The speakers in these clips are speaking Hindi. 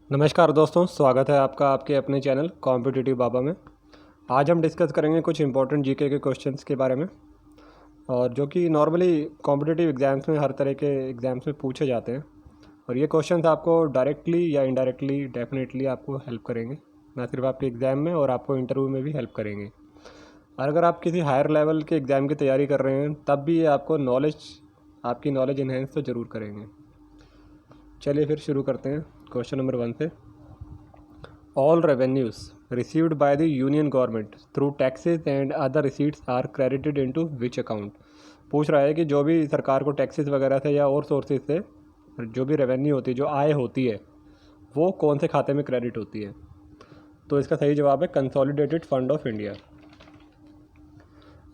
नमस्कार दोस्तों, स्वागत है आपका आपके अपने चैनल कॉम्पिटिटिव बाबा में। आज हम डिस्कस करेंगे कुछ इंपॉर्टेंट जीके के क्वेश्चंस के बारे में, और जो कि नॉर्मली कॉम्पिटिटिव एग्ज़ाम्स में हर तरह के एग्ज़ाम्स में पूछे जाते हैं। और ये क्वेश्चंस आपको डायरेक्टली या इनडायरेक्टली डेफिनेटली आपको हेल्प करेंगे, ना सिर्फ आपके एग्ज़ाम में और आपको इंटरव्यू में भी हेल्प करेंगे। और अगर आप किसी हायर लेवल के एग्ज़ाम की तैयारी कर रहे हैं तब भी ये आपको आपकी नॉलेज इन्हेंस तो ज़रूर करेंगे। चलिए फिर शुरू करते हैं क्वेश्चन नंबर 1 से। All revenues received by the union government through taxes and other receipts are credited into which account? पूछ रहा है कि जो भी सरकार को टैक्सेस वगैरह से या और सोर्सेज से जो भी रेवेन्यू होती है, जो आय होती है, वो कौन से खाते में क्रेडिट होती है। तो इसका सही जवाब है कंसोलिडेटेड फंड ऑफ इंडिया।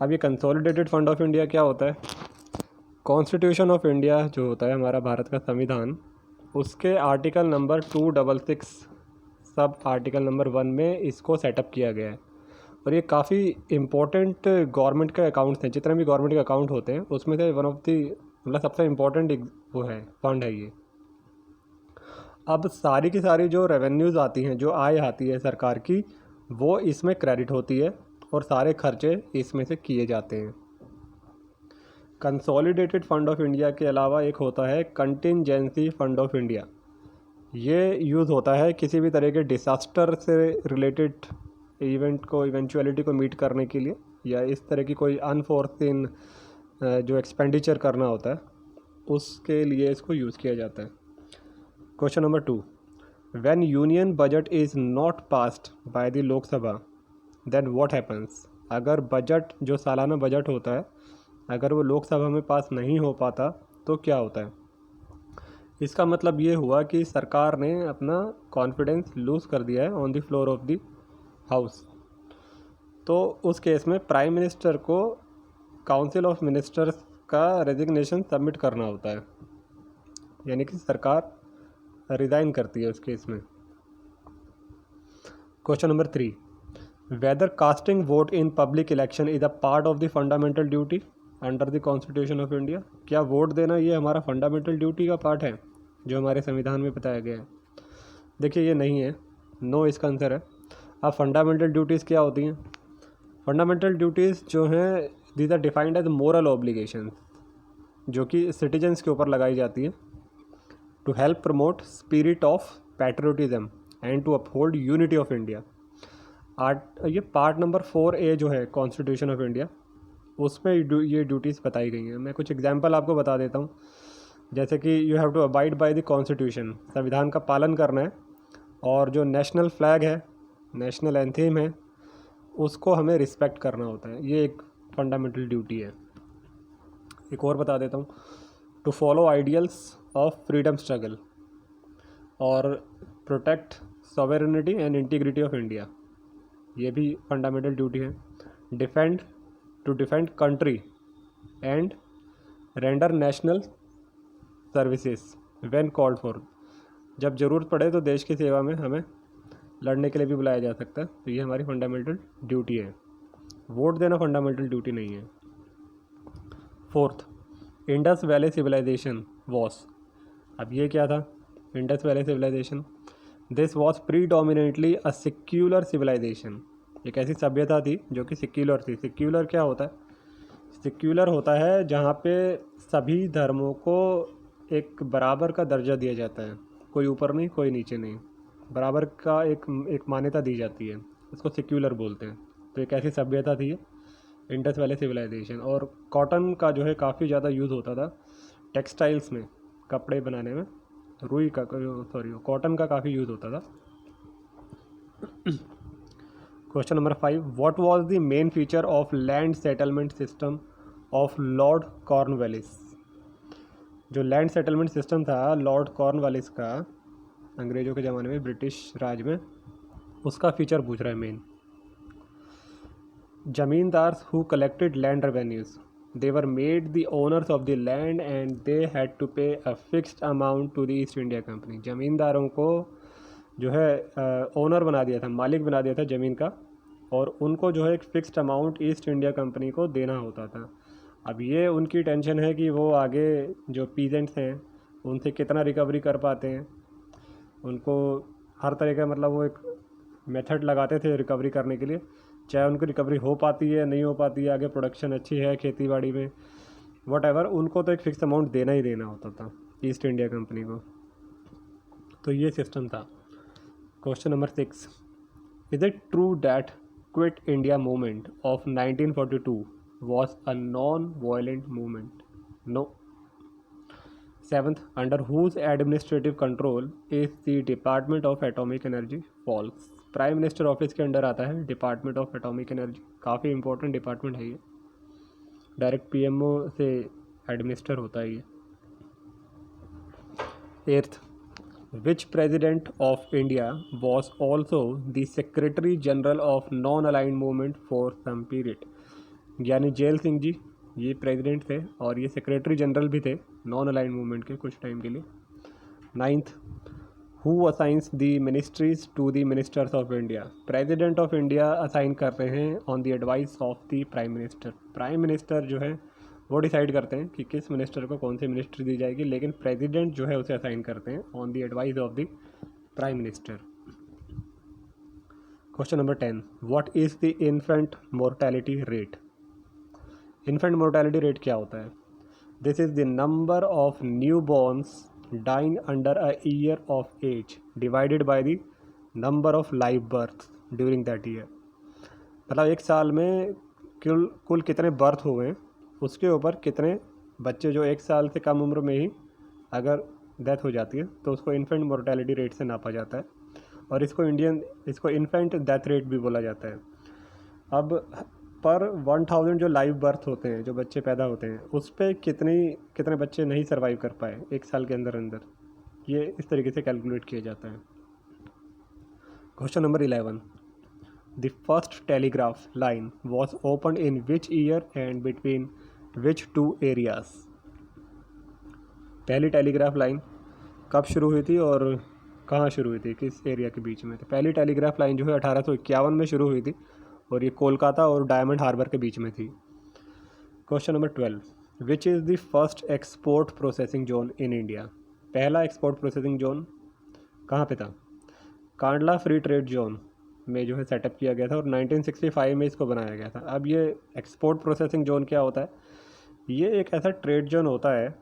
अब ये कंसोलिडेटेड फंड ऑफ इंडिया क्या होता है? कॉन्स्टिट्यूशन ऑफ इंडिया जो होता है, हमारा भारत का संविधान, उसके article number 266 sub article number 1 में इसको सेटअप किया गया है। और ये काफ़ी इम्पोर्टेंट गवर्नमेंट के अकाउंट्स हैं, जितने भी गवर्नमेंट के अकाउंट होते हैं उसमें से वन ऑफ दी मतलब सबसे इम्पोर्टेंट वो है फंड है ये। अब सारी की सारी जो रेवेन्यूज़ आती हैं, जो आय आती है सरकार की, वो इसमें क्रेडिट होती है और सारे खर्चे इसमें से किए जाते हैं। कंसोलिडेटेड फंड ऑफ इंडिया के अलावा एक होता है कंटिंजेंसी फंड ऑफ इंडिया। ये यूज़ होता है किसी भी तरह के डिसास्टर से रिलेटेड इवेंचुअलिटी को मीट करने के लिए, या इस तरह की कोई अनफोर्सिन जो एक्सपेंडिचर करना होता है उसके लिए इसको यूज़ किया जाता है। Question number 2, when union budget is not passed by the Lok Sabha then what happens? अगर बजट, जो सालाना बजट होता है, अगर वो लोकसभा में पास नहीं हो पाता तो क्या होता है? इसका मतलब ये हुआ कि सरकार ने अपना कॉन्फिडेंस लूज़ कर दिया है on the floor of the house. तो उस केस में प्राइम मिनिस्टर को काउंसिल ऑफ मिनिस्टर्स का रेजिग्नेशन सबमिट करना होता है, यानी कि सरकार रिज़ाइन करती है उस केस में। Question number 3, whether casting vote in public election is a part of the fundamental duty under the constitution of India? क्या वोट देना ये हमारा फंडामेंटल ड्यूटी का पार्ट है जो हमारे संविधान में बताया गया है? देखिए, ये नहीं है, नो इसका आंसर है। अब फंडामेंटल ड्यूटीज़ क्या होती हैं? फंडामेंटल ड्यूटीज़ जो हैं, these are defined as moral obligation, जो कि सिटीजन्स के ऊपर लगाई जाती है to help promote spirit of patriotism and to uphold unity of India. ये पार्ट नंबर 4A जो है कॉन्स्टिट्यूशन ऑफ इंडिया, उसमें ये ड्यूटीज़ बताई गई हैं। मैं कुछ एग्जांपल आपको बता देता हूँ, जैसे कि you have to abide by the constitution, संविधान का पालन करना है, और जो नेशनल फ्लैग है, नेशनल एंथम है, उसको हमें रिस्पेक्ट करना होता है। ये एक फंडामेंटल ड्यूटी है। एक और बता देता हूँ, to follow ideals of freedom struggle और protect sovereignty and integrity of India, ये भी फंडामेंटल ड्यूटी है। To defend country and render national services when called for, जब ज़रूरत पड़े तो देश की सेवा में हमें लड़ने के लिए भी बुलाया जा सकता है। तो ये हमारी फंडामेंटल ड्यूटी है। वोट देना फंडामेंटल ड्यूटी नहीं है। 4th, Indus valley civilisation was. अब ये क्या था? Indus valley civilization, this was predominantly a secular civilization. एक ऐसी सभ्यता थी जो कि सेक्युलर थी। सेक्युलर क्या होता है? सेक्युलर होता है जहाँ पे सभी धर्मों को एक बराबर का दर्जा दिया जाता है, कोई ऊपर नहीं कोई नीचे नहीं, बराबर का एक मान्यता दी जाती है, इसको सेक्युलर बोलते हैं। तो एक ऐसी सभ्यता थी इंडस वैली सिविलाइजेशन। और कॉटन का जो है काफ़ी ज़्यादा यूज़ होता था टेक्सटाइल्स में, कपड़े बनाने में, कॉटन का काफ़ी यूज़ होता था। Question number 5, what was the main feature of land settlement system of Lord Cornwallis? जो लैंड सेटलमेंट सिस्टम था लॉर्ड कॉर्नवालिस का, अंग्रेज़ों के ज़माने में, ब्रिटिश राज में, उसका फीचर पूछ रहा है main. Zamindars who collected land revenues, they were made the owners of the land and they had to pay a fixed amount to the East India Company. ज़मींदारों को जो है ओनर बना दिया था, मालिक बना दिया था ज़मीन का, और उनको जो है एक fixed amount east India company को देना होता था। अब ये उनकी टेंशन है कि वो आगे जो पीजेंट्स हैं उनसे कितना रिकवरी कर पाते हैं, उनको हर तरह का मतलब वो एक मेथड लगाते थे रिकवरी करने के लिए, चाहे उनकी रिकवरी हो पाती है नहीं हो पाती है, आगे प्रोडक्शन अच्छी है खेती बाड़ी में वट एवर, उनको तो एक फिक्स अमाउंट देना ही देना होता था ईस्ट इंडिया कंपनी को। तो ये सिस्टम था। Question number 6, is it true that quit India movement of 1942 was a non-violent movement? No. 7th, under whose administrative control is the Department of Atomic Energy? False. Prime minister office के अंडर आता है डिपार्टमेंट ऑफ एटॉमिक एनर्जी, काफ़ी इंपॉर्टेंट डिपार्टमेंट है ये, डायरेक्ट पीएमओ से एडमिनिस्टर होता है ये। 8th, which president of India was also the secretary general of non-aligned movement for some period? ज्ञानी जेल सिंह जी ये प्रेसिडेंट थे और ये सेक्रेटरी जनरल भी थे नॉन अलाइंड मूवमेंट के कुछ टाइम के लिए। 9th, who assigns the ministries to the ministers of India? President of India assign करते हैं on the advice of the prime minister. Prime minister जो है वो डिसाइड करते हैं कि किस मिनिस्टर को कौन सी मिनिस्ट्री दी जाएगी, लेकिन प्रेसिडेंट जो है उसे असाइन करते हैं on the advice of the prime minister. Question number 10, what is the infant mortality rate? Infant mortality rate क्या होता है? This is the number of newborns dying under a year of age divided by the number of live birth during that year. मतलब एक साल में कुल कितने बर्थ हुए हैं उसके ऊपर कितने बच्चे जो एक साल से कम उम्र में ही अगर डेथ हो जाती है तो उसको इन्फेंट मोर्टेलिटी रेट से नापा जाता है, और इसको इन्फेंट डेथ रेट भी बोला जाता है। अब पर 1000 जो लाइव बर्थ होते हैं, जो बच्चे पैदा होते हैं, उस पर कितने बच्चे नहीं सर्वाइव कर पाए एक साल के अंदर, ये इस तरीके से कैलकुलेट किया जाता है। Question number 11, the first telegraph line was open in which year and between which two areas? पहली टेलीग्राफ लाइन कब शुरू हुई थी और कहाँ शुरू हुई थी, किस एरिया के बीच में? तो पहली टेलीग्राफ लाइन जो है 1851 में शुरू हुई थी और ये कोलकाता और डायमंड हार्बर के बीच में थी। Question number 12, which is the first export processing zone in India? पहला एक्सपोर्ट प्रोसेसिंग जोन कहाँ पे था? कांडला फ्री ट्रेड जोन में जो है सेटअप किया गया था और 1965 में इसको बनाया गया था। अब ये एक्सपोर्ट प्रोसेसिंग जोन क्या होता है? ये एक ऐसा ट्रेड जोन होता है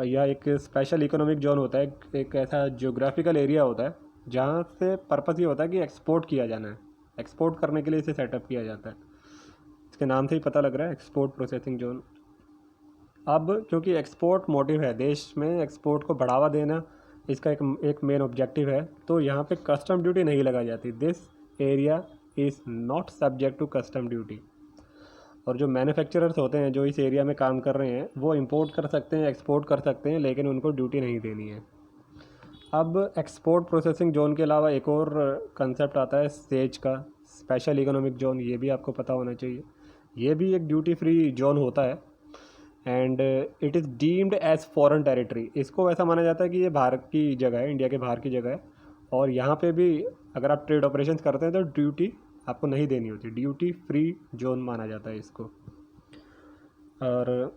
या एक स्पेशल इकोनॉमिक जोन होता है, एक ऐसा जियोग्राफिकल एरिया होता है जहाँ से पर्पस ये होता है कि एक्सपोर्ट किया जाना है, एक्सपोर्ट करने के लिए इसे सेटअप किया जाता है। इसके नाम से ही पता लग रहा है एक्सपोर्ट प्रोसेसिंग जोन। अब क्योंकि एक्सपोर्ट मोटिव है, देश में एक्सपोर्ट को बढ़ावा देना इसका एक मेन ऑब्जेक्टिव है, तो यहाँ पे कस्टम ड्यूटी नहीं लगाई जाती। This area is not subject to custom duty. और जो मैन्युफैक्चरर्स होते हैं जो इस एरिया में काम कर रहे हैं वो इंपोर्ट कर सकते हैं, एक्सपोर्ट कर सकते हैं, लेकिन उनको ड्यूटी नहीं देनी है। अब एक्सपोर्ट प्रोसेसिंग जोन के अलावा एक और कंसेप्ट आता है सेज का, स्पेशल इकोनॉमिक जोन, ये भी आपको पता होना चाहिए। ये भी एक ड्यूटी फ्री जोन होता है and it is deemed as foreign territory. इसको ऐसा माना जाता है कि ये भारत की जगह है, इंडिया के बाहर की जगह है, और यहाँ पे भी अगर आप ट्रेड ऑपरेशंस करते हैं तो ड्यूटी आपको नहीं देनी होती, ड्यूटी फ्री जोन माना जाता है इसको। और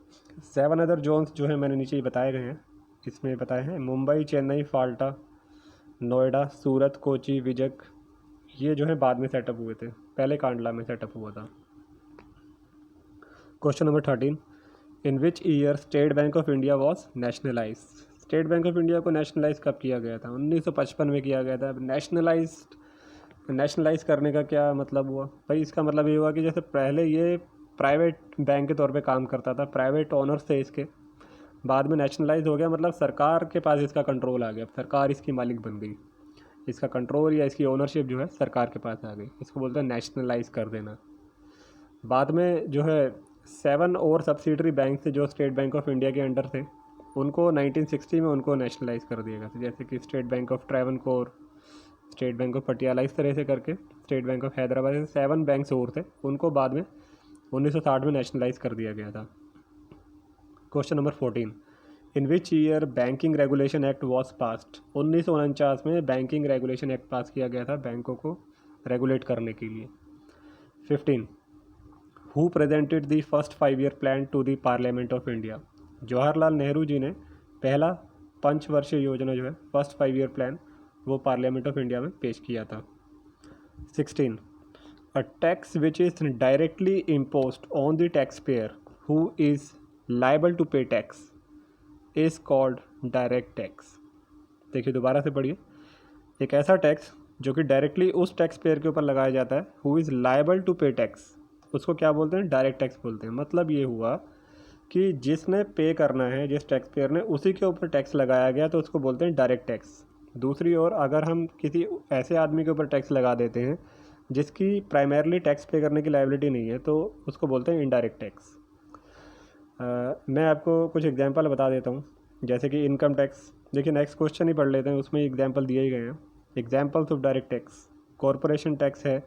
7 अदर जोन्स जो है मैंने नीचे बताए गए हैं, इसमें बताए हैं मुंबई, चेन्नई, फाल्टा, नोएडा, सूरत, कोची, विजक, ये जो है बाद में सेटअप हुए थे, पहले कांडला में सेटअप हुआ था। Question number 13, in which year state Bank of India was nationalise? State Bank of India को नेशनलाइज कब किया गया था? 1955 में किया गया था। अब नेशनलाइज करने का क्या मतलब हुआ भाई? इसका मतलब ये हुआ कि जैसे पहले ये प्राइवेट बैंक के तौर पे काम करता था, प्राइवेट ओनर्स थे इसके, बाद में नेशनलाइज हो गया, मतलब सरकार के पास इसका कंट्रोल आ गया, सरकार इसकी मालिक बन गई, इसका कंट्रोल या इसकी ओनरशिप जो है सरकार के पास आ गई, इसको बोलते हैं नेशनलाइज कर देना। बाद में जो है 7 और सब्सिडरी बैंक थे जो स्टेट बैंक ऑफ इंडिया के अंडर थे, उनको 1960 में उनको नेशनलाइज कर दिया गया था, जैसे कि State Bank of Travancore, State Bank of Patiala, इस तरह से करके State Bank of Hyderabad, 7 banks और थे, उनको बाद में 1960 में नेशनलाइज कर दिया गया था। Question number 14, in which year banking regulation act was passed? 1949 में बैंकिंग रेगुलेशन एक्ट पास किया गया था बैंकों को रेगुलेट करने के लिए। 15, who presented the first 5-year plan to the Parliament of India? Jawaharlal Nehru ji ने पहला 5 वर्षीय योजना जो है फर्स्ट 5-year प्लान वो पार्लियामेंट ऑफ इंडिया में पेश किया था। 16. A tax which is directly imposed on the taxpayer who is liable to pay tax is called direct tax. देखिए दोबारा से पढ़िए, एक ऐसा टैक्स जो कि डायरेक्टली उस टैक्स पेयर के ऊपर लगाया जाता है, हु इज़ लायबल टू पे टैक्स, उसको क्या बोलते हैं? डायरेक्ट टैक्स बोलते हैं। मतलब ये हुआ कि जिसने पे करना है, जिस टैक्स पेयर ने, उसी के ऊपर टैक्स लगाया गया, तो उसको बोलते हैं डायरेक्ट टैक्स। दूसरी ओर अगर हम किसी ऐसे आदमी के ऊपर टैक्स लगा देते हैं जिसकी प्राइमरली टैक्स पे करने की लायबिलिटी नहीं है, तो उसको बोलते हैं इनडायरेक्ट टैक्स। मैं आपको कुछ एग्जांपल बता देता हूँ, जैसे कि इनकम टैक्स। देखिए नेक्स्ट क्वेश्चन ही पढ़ लेते हैं, उसमें एग्जांपल दिए ही गए हैं। Examples of direct tax, corporation tax है,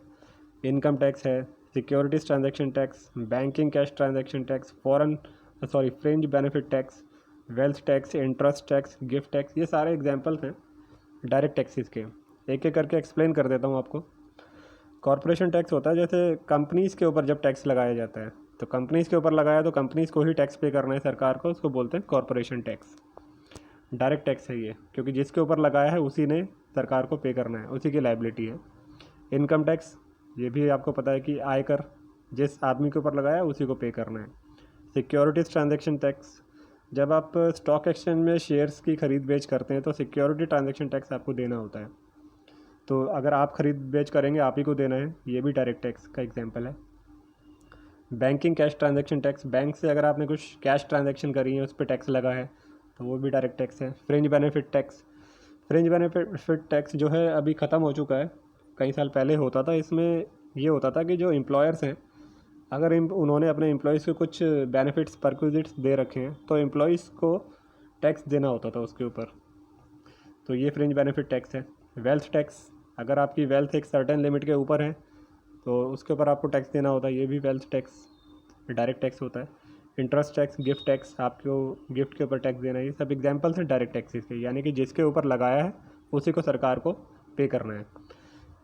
इनकम टैक्स है, securities transaction tax, banking cash transaction tax, fringe benefit tax, wealth tax, interest tax, gift tax. ये सारे एग्जांपल्स हैं डायरेक्ट टैक्सेस के। एक एक करके एक्सप्लेन कर देता हूँ आपको। कॉरपोरेशन टैक्स होता है जैसे कंपनीज़ के ऊपर जब टैक्स लगाया जाता है, तो कंपनीज़ के ऊपर लगाया तो कंपनीज़ को ही टैक्स पे करना है सरकार को, उसको बोलते हैं कॉरपोरेशन टैक्स। डायरेक्ट टैक्स है ये, क्योंकि जिसके ऊपर लगाया है उसी ने सरकार को पे करना है, उसी की लायबिलिटी है। इनकम टैक्स, ये भी आपको पता है कि आयकर जिस आदमी के ऊपर लगाया है उसी को पे करना है। सिक्योरिटीज़ ट्रांजैक्शन टैक्स, जब आप स्टॉक एक्सचेंज में शेयर्स की खरीद बेच करते हैं तो सिक्योरिटी ट्रांजैक्शन टैक्स आपको देना होता है। तो अगर आप खरीद बेच करेंगे, आप ही को देना है, ये भी डायरेक्ट टैक्स का एग्जांपल है। Banking cash transaction tax, bank से अगर आपने कुछ कैश ट्रांजैक्शन करी है, उस पर टैक्स लगा है, तो वो भी डायरेक्ट टैक्स है। Fringe benefit tax, fringe benefit tax जो है अभी ख़त्म हो चुका है, कई साल पहले होता था। इसमें ये होता था कि जो एम्प्लॉयर्स हैं, अगर उन्होंने अपने एम्प्लॉयज़ को कुछ बेनिफिट्स परक्विजिट्स दे रखे हैं, तो एम्प्लॉयज़ को टैक्स देना होता था उसके ऊपर, तो ये फ्रिंज बेनिफिट टैक्स है। वेल्थ टैक्स, अगर आपकी वेल्थ एक सर्टेन लिमिट के ऊपर है तो उसके ऊपर आपको टैक्स देना होता है, ये भी वेल्थ टैक्स डायरेक्ट टैक्स होता है। इंटरेस्ट टैक्स, गिफ्ट टैक्स, आपको गिफ्ट के ऊपर टैक्स देना, ये सब एग्जांपल्स हैं डायरेक्ट टैक्सेस के, यानी कि जिसके ऊपर लगाया है उसी को सरकार को पे करना है।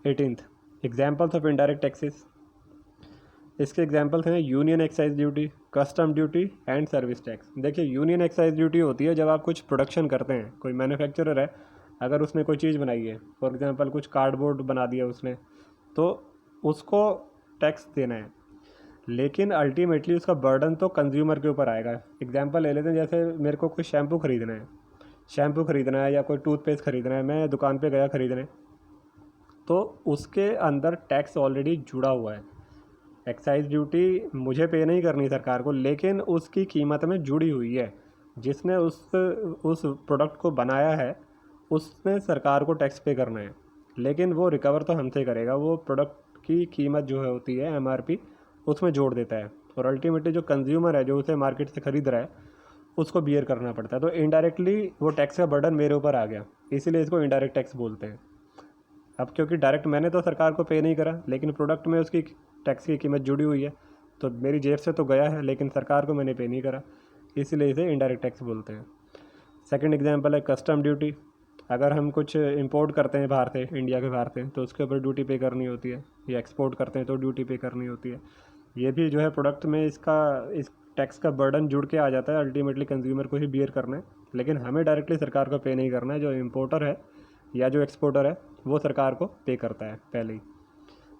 18th, examples of indirect taxes. इसके एग्जांपल्स हैं union excise duty, custom duty and service tax. देखिए यूनियन एक्साइज ड्यूटी होती है जब आप कुछ प्रोडक्शन करते हैं, कोई मैन्युफैक्चरर है, अगर उसने कोई चीज़ बनाई है, फॉर एग्जांपल कुछ कार्डबोर्ड बना दिया उसने, तो उसको टैक्स देना है, लेकिन अल्टीमेटली उसका बर्डन तो कंज्यूमर के ऊपर आएगा। एग्जांपल ले लेते हैं, जैसे मेरे को कोई शैम्पू ख़रीदना है या कोई टूथपेस्ट ख़रीदना है, मैं दुकान पे गया ख़रीदने, तो उसके अंदर टैक्स ऑलरेडी जुड़ा हुआ है। एक्साइज ड्यूटी मुझे पे नहीं करनी सरकार को, लेकिन उसकी कीमत में जुड़ी हुई है। जिसने उस प्रोडक्ट को बनाया है उसने सरकार को टैक्स पे करना है, लेकिन वो रिकवर तो हमसे करेगा, वो प्रोडक्ट की कीमत जो है होती है MRP, उसमें जोड़ देता है, और अल्टीमेटली जो कंज्यूमर है, जो उसे मार्केट से ख़रीद रहा है, उसको बियर करना पड़ता है। तो इनडायरेक्टली वो टैक्स का बर्डन मेरे ऊपर आ गया, इसीलिए इसको इनडायरेक्ट टैक्स बोलते हैं। अब क्योंकि डायरेक्ट मैंने तो सरकार को पे नहीं करा, लेकिन प्रोडक्ट में उसकी टैक्स की कीमत जुड़ी हुई है, तो मेरी जेब से तो गया है, लेकिन सरकार को मैंने पे नहीं करा, इसलिए इसे इनडायरेक्ट टैक्स बोलते हैं। सेकंड एग्जांपल है कस्टम ड्यूटी। अगर हम कुछ इंपोर्ट करते हैं बाहर से, इंडिया के बाहर से, तो उसके ऊपर ड्यूटी पे करनी होती है, या एक्सपोर्ट करते हैं तो ड्यूटी पे करनी होती है। ये भी जो है प्रोडक्ट में इस टैक्स का बर्डन जुड़ के आ जाता है, अल्टीमेटली कंज्यूमर को ही बियर करना है, लेकिन हमें डायरेक्टली सरकार को पे नहीं करना है। जो इम्पोर्टर है या जो एक्सपोर्टर है वो सरकार को पे करता है पहले ही।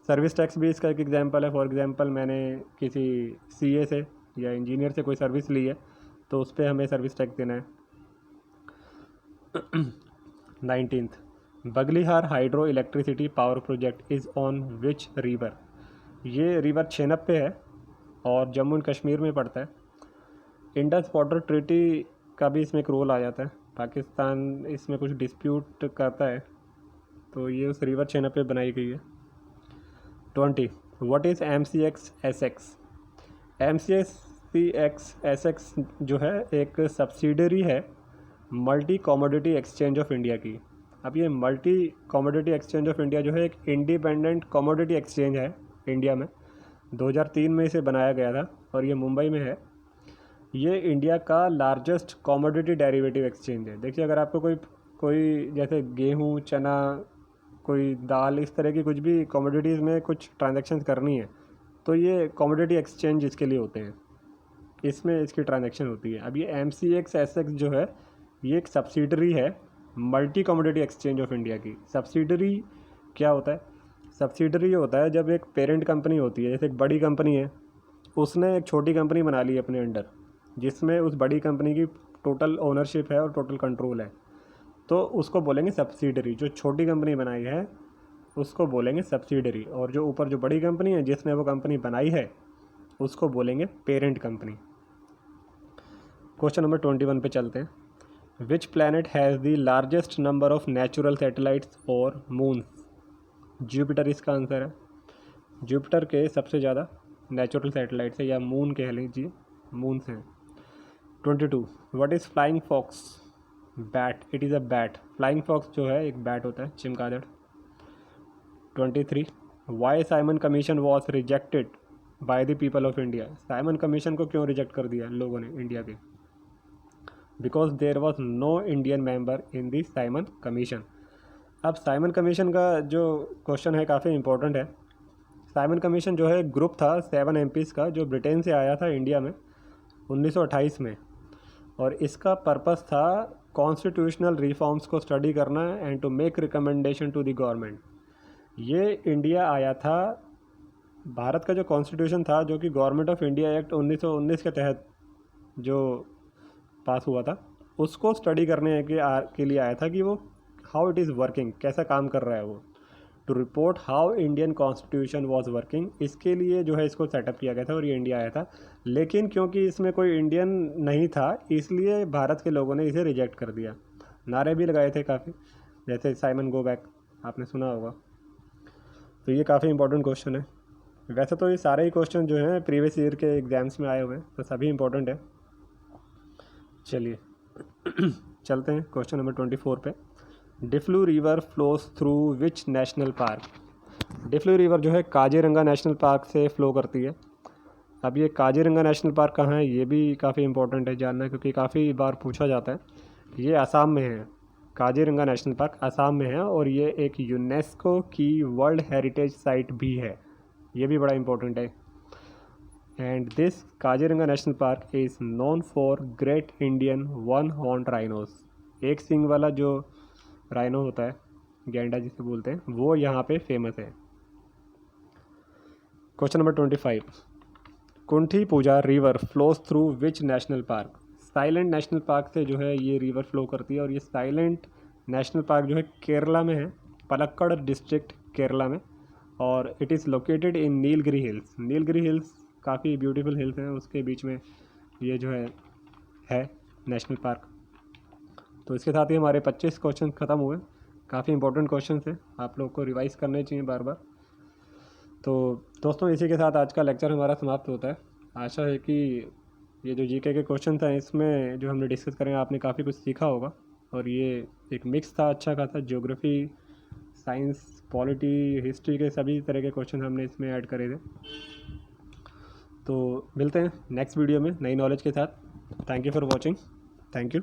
सर्विस टैक्स भी इसका एक एग्जांपल है। फॉर एग्जांपल मैंने किसी CA से या इंजीनियर से कोई सर्विस ली है, तो उस पर हमें सर्विस टैक्स देना है। 19th, Baglihar hydro electricity power project is on which river. ये रिवर छेनप पे है और जम्मू एंड कश्मीर में पड़ता है। इंडस वाटर ट्रीटी का भी इसमें एक रोल आ जाता है, पाकिस्तान इसमें कुछ डिस्प्यूट करता है, तो ये उस रिवर छेनप पे बनाई गई है। 20, what is MCX SX। MCX SX जो है एक सब्सिडरी है multi commodity exchange of India की। अब ये multi commodity exchange of India जो है एक इंडिपेंडेंट कमोडिटी एक्सचेंज है इंडिया में। 2003 में इसे बनाया गया था और ये मुंबई में है। ये इंडिया का लार्जेस्ट कमोडिटी डेरिवेटिव एक्सचेंज है। देखिए अगर आपको कोई जैसे गेहूँ, चना, कोई दाल, इस तरह की कुछ भी कमोडिटीज़ में कुछ ट्रांजैक्शन करनी है, तो ये कमोडिटी एक्सचेंज इसके लिए होते हैं, इसमें इसकी ट्रांजैक्शन होती है। अब ये MCX SX जो है ये एक सब्सिडरी है multi commodity exchange of India की। सब्सिडरी क्या होता है? सब्सिडरी होता है जब एक पेरेंट कंपनी होती है, जैसे एक बड़ी कंपनी है, उसने एक छोटी कंपनी बना ली अपने अंडर, जिसमें उस बड़ी कंपनी की टोटल ओनरशिप है और टोटल कंट्रोल है, तो उसको बोलेंगे सब्सिडरी। जो छोटी कंपनी बनाई है उसको बोलेंगे सब्सिडरी, और जो ऊपर जो बड़ी कंपनी है जिसने वो कंपनी बनाई है उसको बोलेंगे पेरेंट कंपनी। क्वेश्चन नंबर 21 पे चलते हैं। Which planet has the largest number of natural satellites और मून्स? जुपिटर इसका आंसर है। जुपिटर के सबसे ज़्यादा नेचुरल सैटेलाइट्स है, या मून कह लीजिए, मून्स हैं। 22 what is flying fox? Bat, it is a bat. Flying fox जो है एक बैट होता है, चमगादड़। 23 why Simon commission was rejected by the people of India? Simon commission को क्यों रिजेक्ट कर दिया लोगों ने इंडिया के? Because there was no Indian member in the Simon commission. अब साइमन कमीशन का जो क्वेश्चन है काफ़ी इंपॉर्टेंट है। साइमन कमीशन जो है एक ग्रुप था 7 MPs का, जो ब्रिटेन से आया था इंडिया में 1928 में, और इसका पर्पस था कॉन्स्टिट्यूशनल रिफॉर्म्स को स्टडी करना and to make recommendation to the government. ये इंडिया आया था, भारत का जो कॉन्स्टिट्यूशन था, जो कि गवर्नमेंट ऑफ इंडिया एक्ट 1919 के तहत जो पास हुआ था, उसको स्टडी करने के लिए आया था कि वो हाउ इट इज़ वर्किंग, कैसा काम कर रहा है वो, to report how Indian constitution was working. इसके लिए जो है इसको सेटअप किया गया था और ये इंडिया आया था। लेकिन क्योंकि इसमें कोई इंडियन नहीं था, इसलिए भारत के लोगों ने इसे रिजेक्ट कर दिया। नारे भी लगाए थे काफ़ी, जैसे साइमन गो बैक, आपने सुना होगा। तो ये काफ़ी इंपॉर्टेंट क्वेश्चन है। वैसे तो ये सारे ही क्वेश्चन जो हैं प्रीवियस ईयर के एग्ज़ाम्स में आए हुए हैं, तो सभी इंपॉर्टेंट है। चलिए चलते हैं क्वेश्चन नंबर 24 पे। Diphlu river flows through which national park? Diphlu river जो है काजीरंगा नेशनल पार्क से फ़्लो करती है। अब ये काजीरंगा नेशनल पार्क कहाँ है, ये भी काफ़ी इंपॉर्टेंट है जानना, क्योंकि काफ़ी बार पूछा जाता है। ये असम में है। काजीरंगा नेशनल पार्क असम में है, और ये एक यूनेस्को की वर्ल्ड हेरिटेज साइट भी है। ये भी बड़ा इंपॉर्टेंट है। And this Kaziranga National park is known for great Indian one horn rhinos. एक सिंग वाला जो राइनो होता है, गैंडा जिसे बोलते हैं, वो यहाँ पे फेमस है। Question number 25 Kunthipuzha river flows through which national park? Silent National Park से जो है ये रिवर फ्लो करती है, और ये साइलेंट नेशनल पार्क जो है केरला में है, पलक्कड़ डिस्ट्रिक्ट केरला में, और it is located in Nilgiri hills. Nilgiri hills काफ़ी ब्यूटीफुल हिल्स हैं, उसके बीच में ये जो है नेशनल पार्क। तो इसके साथ ही हमारे 25 क्वेश्चन ख़त्म हुए। काफ़ी इंपॉर्टेंट क्वेश्चन हैं, आप लोग को रिवाइज़ करने चाहिए बार बार। तो दोस्तों इसी के साथ आज का लेक्चर हमारा समाप्त होता है। आशा है कि ये जो जीके के क्वेश्चन हैं इसमें जो हमने डिस्कस करें आपने काफ़ी कुछ सीखा होगा, और ये एक मिक्स था अच्छा खासा, ज्योग्राफी, साइंस, पॉलिटी, हिस्ट्री के सभी तरह के क्वेश्चन हमने इसमें ऐड करे थे। तो मिलते हैं नेक्स्ट वीडियो में नई नॉलेज के साथ। Thank you for watching. Thank you.